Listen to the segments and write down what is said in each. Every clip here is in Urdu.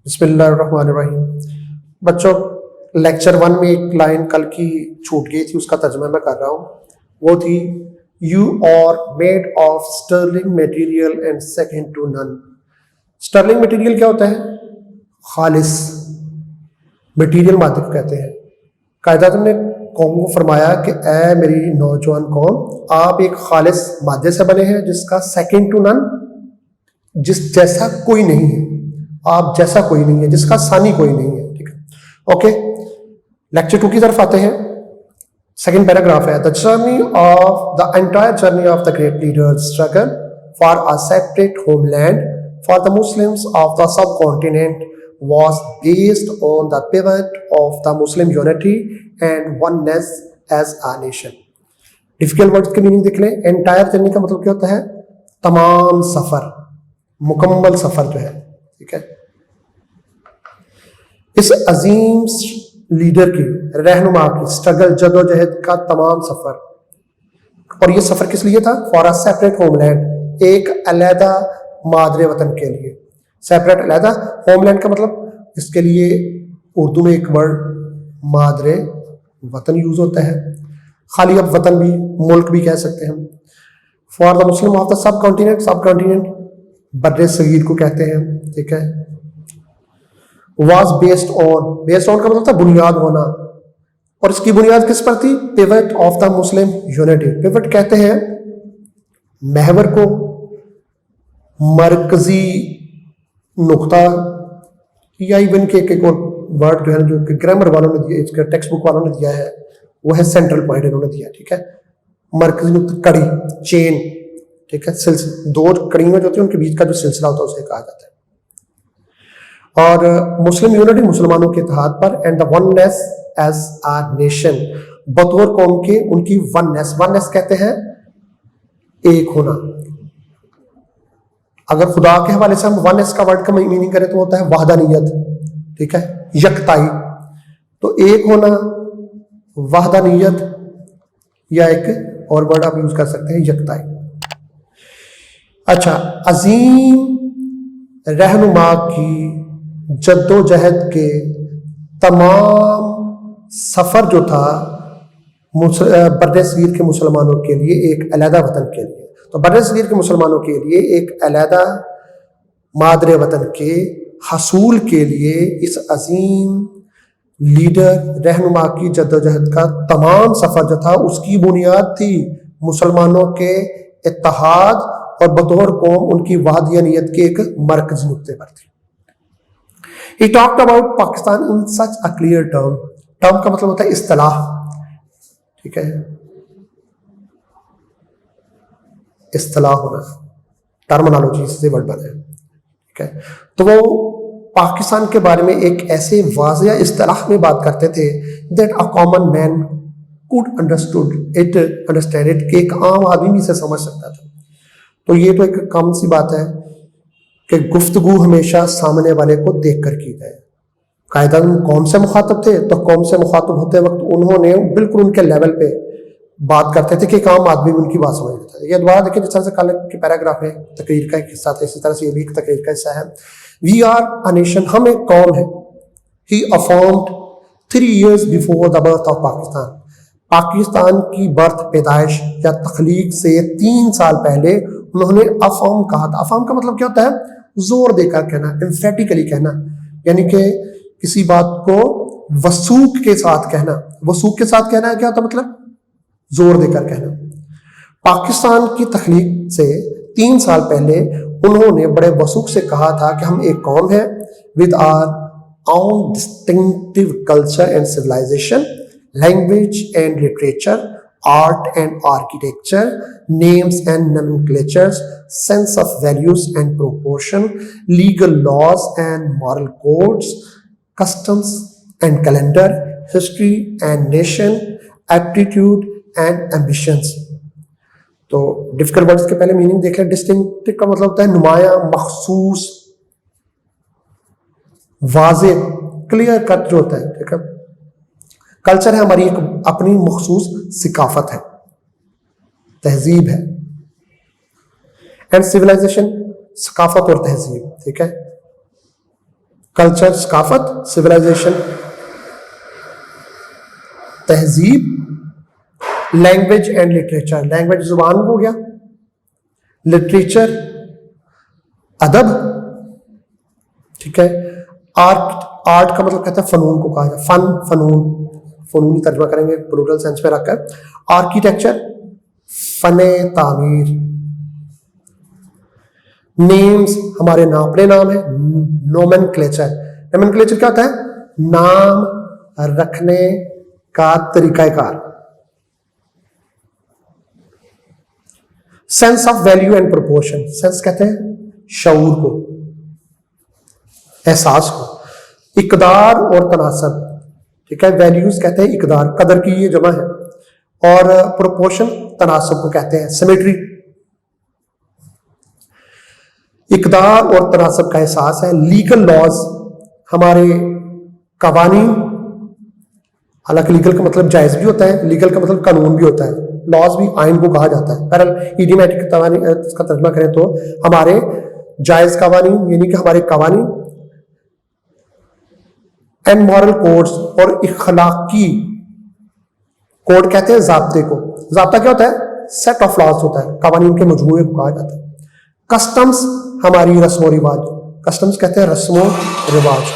بسم اللہ الرحمن الرحیم. بچوں لیکچر 1 میں ایک لائن کل کی چھوٹ گئی تھی، اس کا ترجمہ میں کر رہا ہوں. وہ تھی you are made of sterling material and second to none. Sterling material کیا ہوتا ہے؟ خالص میٹیریل مادے کو کہتے ہیں. قائد اعظم نے قوم کو فرمایا کہ اے میری نوجوان قوم، آپ ایک خالص مادے سے بنے ہیں جس کا سیکنڈ ٹو نن، جس جیسا کوئی نہیں ہے، آپ جیسا کوئی نہیں ہے، جس کا ثانی کوئی نہیں ہے. ٹھیک ہے، اوکے. لیکچر 2 کی طرف آتے ہیں. سیکنڈ پیراگراف ہے، the journey of the entire journey of the great leader struggle for a separate homeland for the Muslims of the subcontinent was based on the pivot of the Muslim unity and oneness as a nation. Difficult word کے میننگ دیکھ لیں. انٹائر جرنی کا مطلب کیا ہوتا ہے؟ تمام سفر، مکمل سفر جو ہے. ٹھیک ہے، اس عظیم لیڈر کی، رہنما کی اسٹرگل، جد و جہد کا تمام سفر. اور یہ سفر کس لیے تھا؟ For a separate homeland, ایک علیحدہ مادر وطن کے لیے. سیپریٹ، علیحدہ. ہوم لینڈ کا مطلب اس کے لیے اردو میں ایک ورڈ مادر وطن یوز ہوتا ہے. خالی اب وطن بھی، ملک بھی کہہ سکتے ہیں. For the Muslim of the sub continent, sub continent بر صغیر کو کہتے ہیں. ٹھیک ہے. Was based on, based on کا مطلب تھا بنیاد ہونا. اور اس کی بنیاد کس پر تھی؟ Pivot of the Muslim unity. Pivot کہتے ہیں محور کو، مرکزی نقطہ، یا ایون کہ ایک اور ورڈ جو ہے جو کہ گرامر والوں نے دیا، اس کا ٹیکسٹ بک والوں نے دیا ہے، وہ ہے سینٹرل پوائنٹ انہوں نے دیا. ٹھیک ہے، مرکزی نقطہ، کڑی، چین. ٹھیک ہے، سلسلہ، دو کڑیاں جو ہوتی ہیں ان کے بیچ کا جو سلسلہ ہوتا ہے اسے کہا جاتا ہے. اور مسلم یونٹی، مسلمانوں کے اتحاد پر. And the oneness as a nation, بطور قوم کے ان کی وننس. وننس کہتے ہیں ایک ہونا. اگر خدا کے حوالے سے ہم وننس کا ورڈ کا میننگ کریں تو ہوتا ہے وحدانیت. ٹھیک ہے، یکتائی. تو ایک ہونا، وحدانیت، یا ایک اور ورڈ آپ یوز کر سکتے ہیں یکتائی. اچھا، عظیم رہنما کی جد و جہد کے تمام سفر جو تھا بر صغیر کے مسلمانوں کے لیے، ایک علیحدہ وطن کے لیے. تو بر صغیر کے مسلمانوں کے لیے ایک علیحدہ مادر وطن کے حصول کے لیے اس عظیم لیڈر، رہنما کی جد و جہد کا تمام سفر جو تھا، اس کی بنیاد تھی مسلمانوں کے اتحاد، اور بطور قوم ان کی وحدانیت کے ایک مرکزی نقطے پر تھی. He talked about Pakistan in such a clear term. Term کا مطلب ہوتا ہے اصطلاح. ٹھیک ہے، اصطلاح ہونا، ٹرمنالوجی سے ورڈ بنا ہے. ٹھیک ہے، تو وہ پاکستان کے بارے میں ایک ایسے واضح اصطلاح میں بات کرتے تھے that a common man could understand it، کہ ایک عام آدمی بھی اسے سمجھ سکتا تھا. تو یہ تو ایک کم سی بات ہے کہ گفتگو ہمیشہ سامنے والے کو دیکھ کر کی جائے. قائد اعظم قوم سے مخاطب تھے، تو قوم سے مخاطب ہوتے وقت انہوں نے بالکل ان کے لیول پہ بات کرتے تھے کہ ایک عام آدمی بھی ان کی بات سمجھ لیتا ہے. یہ دوبارہ دیکھیں، جس طرح سے کل کے پیراگراف ہے، تقریر کا ایک حصہ تھا، اسی طرح سے یہ بھی ایک تقریر کا حصہ ہے. وی آر اے نیشن، ہم ایک قوم ہے. ہی افارمڈ 3 years before the birth of Pakistan، Pakistan کی برتھ، پیدائش یا تخلیق سے 3 سال پہلے انہوں نے افارم کہا تھا. افارم کا مطلب کیا ہوتا ہے؟ زور دے کر کہنا، امفیٹیکلی کہنا، یعنی کہ کسی بات کو وثوق کے ساتھ کہنا. وثوق کے ساتھ کہنا ہے کیا ہوتا ہے؟ مطلب زور دے کر کہنا. پاکستان کی تخلیق سے 3 سال پہلے انہوں نے بڑے وثوق سے کہا تھا کہ ہم ایک قوم ہے with our own distinctive culture and civilization, language and literature, art and architecture, names and nomenclatures, sense of values and proportion, legal laws and moral codes, customs and calendar, history and nation, aptitude and ambitions. تو ڈیفیکلٹ ورڈز کے پہلے میننگ دیکھ لیں. ڈسٹنکٹ کا مطلب ہوتا ہے نمایاں، مخصوص، واضح، کلیئر کٹ جو ہوتا ہے. ٹھیک ہے، کلچر ہے ہماری ایک اپنی مخصوص ثقافت ہے، تہذیب ہے. اینڈ سویلائزیشن، ثقافت اور تہذیب. ٹھیک ہے، کلچر ثقافت, سویلائزیشن تہذیب, لینگویج اینڈ لٹریچر, لینگویج زبان ہو گیا, لٹریچر ادب, ٹھیک ہے. آرٹ کا مطلب کہتا ہے فنون کو کہا جائے, فنون, فنونی ترجمہ کریں گے پلورل سینس میں رکھ کر. آرکیٹیکچر فن تعمیر. نیمز ہمارے اپنے نام ہیں. نومنکلیچر, نومنکلیچر کیا ہوتا ہے؟ نام رکھنے کا طریقہ کار. Sense of value and proportion, sense کہتے ہیں شعور کو, احساس کو. اقدار اور تناسب, ٹھیک ہے. ویلیوز کہتے ہیں اقدار, قدر کی یہ جمع ہے, اور پروپورشن تناسب کو کہتے ہیں, سیمیٹری. اقدار اور تناسب کا احساس ہے. لیگل لاز ہمارے قوانین, حالانکہ لیگل کا مطلب جائز بھی ہوتا ہے, لیگل کا مطلب قانون بھی ہوتا ہے. لاز بھی آئین کو کہا جاتا ہے. بہرحال ایڈیمیٹک اس کا ترجمہ کریں تو ہمارے جائز قوانین, یعنی کہ ہمارے قوانین. اینڈ مورل کوڈز, اور اخلاقی کوڈ کہتے ہیں ضابطے کو. ضابطہ کیا ہوتا ہے؟ سیٹ آف لاز ہوتا ہے, قوانین کے مجموعے کو کہا جاتا ہے. کسٹمز ہماری رسم و رواج, کسٹمز کہتے ہیں رسم و رواج,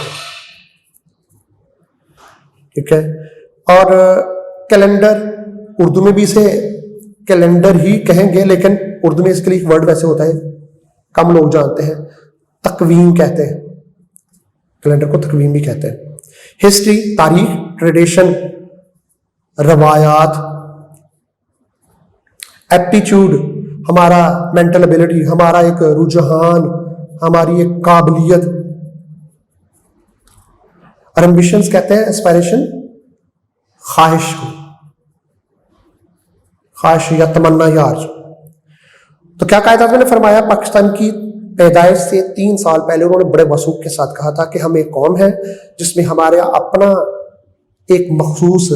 ٹھیک ہے. اور کیلنڈر, اردو میں بھی اسے کیلنڈر ہی کہیں گے, لیکن اردو میں اس کے لیے ایک ورڈ ویسے ہوتا ہے, کم لوگ جانتے ہیں, تقویم کہتے ہیں. کیلنڈر کو تقویم بھی کہتے ہیں. ہسٹری تاریخ, ٹریڈیشن روایات. ایپٹیچیوڈ ہمارا مینٹل ابیلٹی, ہمارا ایک رجحان, ہماری ایک قابلیت. اور ایمبیشنز کہتے ہیں اسپائریشن, خواہش کو, خواہش یا تمنا یا آرزو. تو کیا قائد اعظم نے فرمایا؟ پاکستان کی پیدائش سے 3 سال پہلے انہوں نے بڑے وثوق کے ساتھ کہا تھا کہ ہم ایک قوم ہے جس میں ہمارے اپنا ایک مخصوص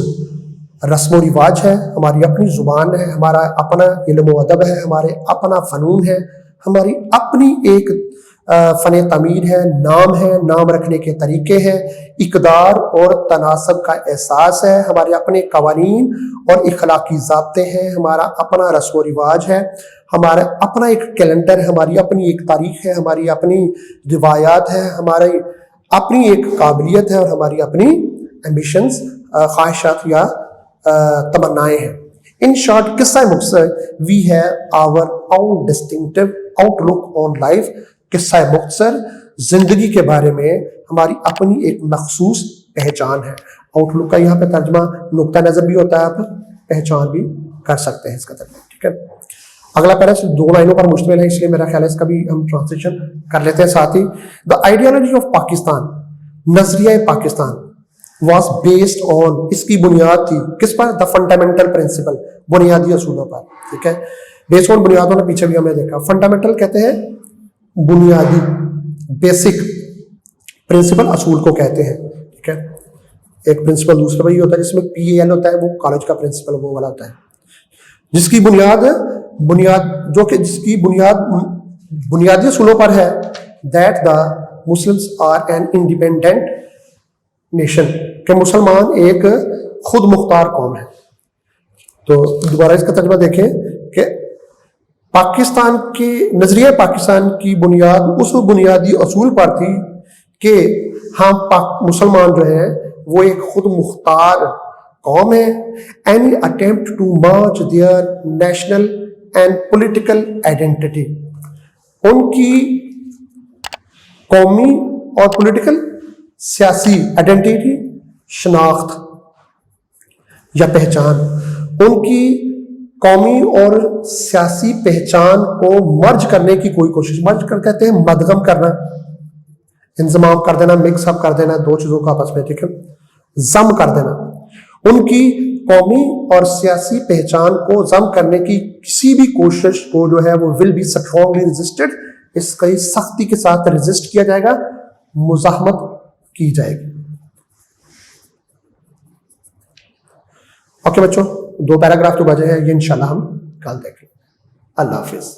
رسم و رواج ہے, ہماری اپنی زبان ہے, ہمارا اپنا علم و ادب ہے, ہمارے اپنا فنون ہے, ہماری اپنی ایک فن تعمیر ہے, نام ہے, نام رکھنے کے طریقے ہیں, اقدار اور تناسب کا احساس ہے, ہمارے اپنے قوانین اور اخلاقی ضابطے ہیں, ہمارا اپنا رسم و رواج ہے, ہمارا اپنا ایک کیلنڈر ہے, ہماری اپنی ایک تاریخ ہے, ہماری اپنی روایات ہے, ہماری اپنی ایک قابلیت ہے, اور ہماری اپنی ایمبیشنز, خواہشات یا تمنائیں ہیں. ان شارٹ قصہ مختصر, we have our own distinctive outlook on life. قصہ مختصر زندگی کے بارے میں ہماری اپنی ایک مخصوص پہچان ہے. آؤٹ لک کا یہاں پہ ترجمہ نقطہ نظر بھی ہوتا ہے, آپ پہچان بھی کر سکتے ہیں اس کا ترجمہ, ٹھیک ہے. اگلا پیرا 2 لائنوں پر مشتمل ہے, اس لیے میرا خیال ہے اس کا بھی ہم ٹرانسلیشن کر لیتے ہیں ساتھ ہی. دا آئیڈیالوجی آف پاکستان, نظریہ پاکستان, واز بیسڈ آن, اس کی بنیاد تھی کس پر؟ دا فنڈامنٹل پرنسپل, بنیادی اصولوں پر, ٹھیک ہے. بیسڈ آن بنیادوں نے پیچھے بھی ہمیں دیکھا. فنڈامنٹل کہتے ہیں بنیادی, بیسک. پرنسپل اصول کو کہتے ہیں, ٹھیک ہے. ایک پرنسپل دوسرا وہی ہوتا ہے جس میں PAL ہوتا ہے, وہ کالج کا پرنسپل وہ والا ہوتا ہے, جس کی بنیاد جو کہ جس کی بنیادی اصولوں پر ہے. That the Muslims are an independent nation, کہ مسلمان ایک خود مختار قوم ہے. تو دوبارہ اس کا ترجمہ دیکھیں کہ پاکستان کے نظریہ پاکستان کی بنیاد اس بنیادی اصول پر تھی کہ ہم مسلمان جو ہیں وہ ایک خود مختار قوم ہے. Any attempt to merge their national and political identity, ان کی قومی اور پولیٹیکل سیاسی آئیڈینٹی, شناخت یا پہچان, ان کی قومی اور سیاسی پہچان کو مرج کرنے کی کوئی کوشش. مرج کر کہتے ہیں مدغم کرنا, انضمام کر دینا, مکس اپ کر دینا 2 چیزوں کا آپس میں, ٹھیک ہے, ضم کر دینا. ان کی قومی اور سیاسی پہچان کو ضم کرنے کی کسی بھی کوشش کو جو ہے وہ ول بی اسٹرانگلی ریزسٹڈ, اس کا سختی کے ساتھ ریزسٹ کیا جائے گا, مزاحمت کی جائے گی. اوکے بچوں, 2 پیراگراف تو بجے ہیں, یہ انشاءاللہ ہم کل دیکھیں. اللہ حافظ.